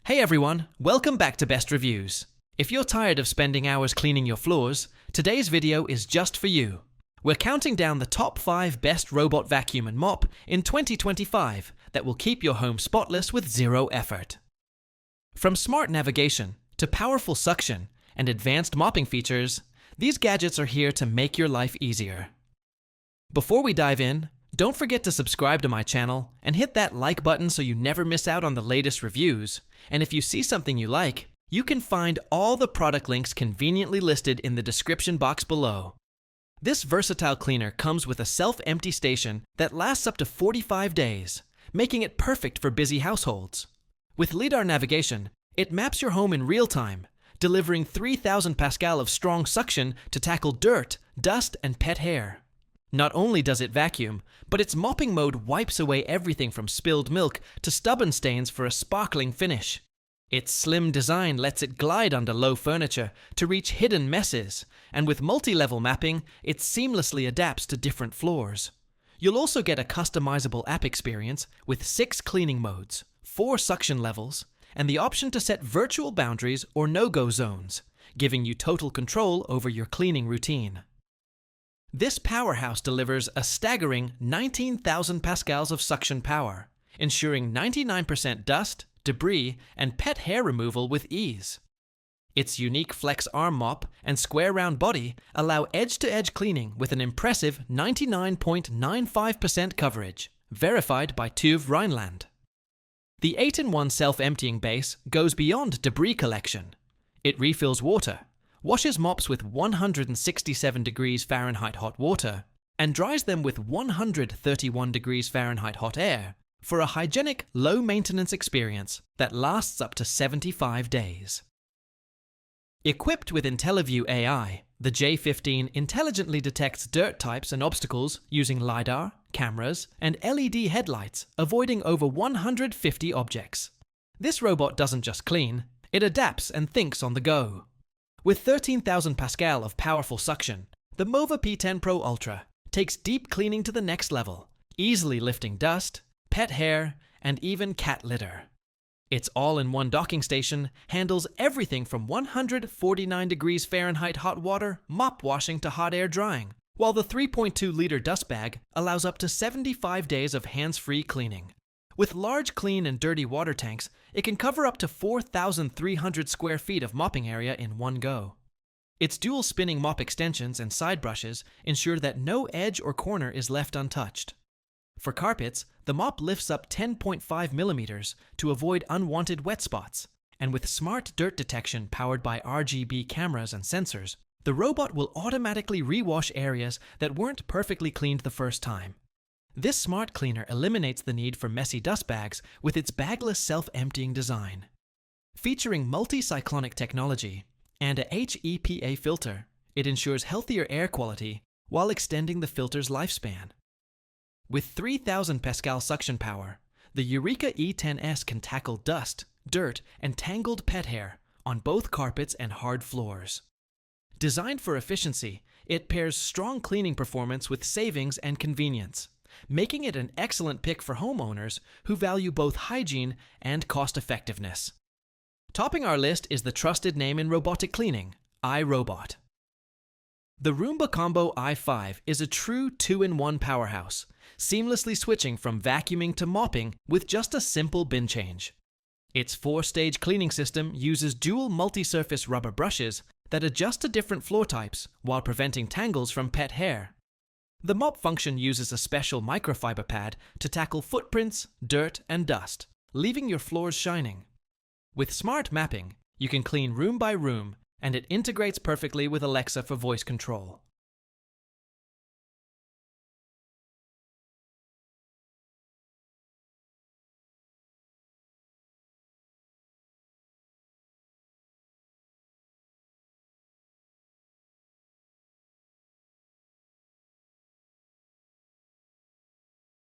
Hey everyone, welcome back to Best Reviews. If you're tired of spending hours cleaning your floors, today's video is just for you. We're counting down the top 5 best robot vacuum and mop in 2025 that will keep your home spotless with zero effort. From smart navigation to powerful suction and advanced mopping features, these gadgets are here to make your life easier. Before we dive in, don't forget to subscribe to my channel and hit that like button so you never miss out on the latest reviews. And if you see something you like, you can find all the product links conveniently listed in the description box below. This versatile cleaner comes with a self-empty station that lasts up to 45 days, making it perfect for busy households. With LiDAR navigation, it maps your home in real time, delivering 3,000 pascal of strong suction to tackle dirt, dust, and pet hair. Not only does it vacuum, but its mopping mode wipes away everything from spilled milk to stubborn stains for a sparkling finish. Its slim design lets it glide under low furniture to reach hidden messes, and with multi-level mapping, it seamlessly adapts to different floors. You'll also get a customizable app experience with 6 cleaning modes, 4 suction levels, and the option to set virtual boundaries or no-go zones, giving you total control over your cleaning routine. This powerhouse delivers a staggering 19,000 pascals of suction power, ensuring 99% dust, debris, and pet hair removal with ease. Its unique flex arm mop and square round body allow edge-to-edge cleaning with an impressive 99.95% coverage, verified by TÜV Rheinland. The 8-in-1 self-emptying base goes beyond debris collection. It refills water, washes mops with 167 degrees Fahrenheit hot water, and dries them with 131 degrees Fahrenheit hot air for a hygienic, low-maintenance experience that lasts up to 75 days. Equipped with IntelliView AI, the J15 intelligently detects dirt types and obstacles using LiDAR, cameras, and LED headlights, avoiding over 150 objects. This robot doesn't just clean, it adapts and thinks on the go. With 13,000 pascal of powerful suction, the Mova P10 Pro Ultra takes deep cleaning to the next level, easily lifting dust, pet hair, and even cat litter. Its all-in-one docking station handles everything from 149 degrees Fahrenheit hot water mop washing to hot air drying, while the 3.2-liter dust bag allows up to 75 days of hands-free cleaning. With large clean and dirty water tanks, it can cover up to 4,300 square feet of mopping area in one go. Its dual spinning mop extensions and side brushes ensure that no edge or corner is left untouched. For carpets, the mop lifts up 10.5 millimeters to avoid unwanted wet spots, and with smart dirt detection powered by RGB cameras and sensors, the robot will automatically rewash areas that weren't perfectly cleaned the first time. This smart cleaner eliminates the need for messy dust bags with its bagless self-emptying design. Featuring multi-cyclonic technology and a HEPA filter, it ensures healthier air quality while extending the filter's lifespan. With 3,000 pascal suction power, the Eureka E10S can tackle dust, dirt, and tangled pet hair on both carpets and hard floors. Designed for efficiency, it pairs strong cleaning performance with savings and convenience, making it an excellent pick for homeowners who value both hygiene and cost-effectiveness. Topping our list is the trusted name in robotic cleaning, iRobot. The Roomba Combo i5 is a true 2-in-1 powerhouse, seamlessly switching from vacuuming to mopping with just a simple bin change. Its 4-stage cleaning system uses dual multi-surface rubber brushes that adjust to different floor types while preventing tangles from pet hair. The mop function uses a special microfiber pad to tackle footprints, dirt, and dust, leaving your floors shining. With smart mapping, you can clean room by room, and it integrates perfectly with Alexa for voice control.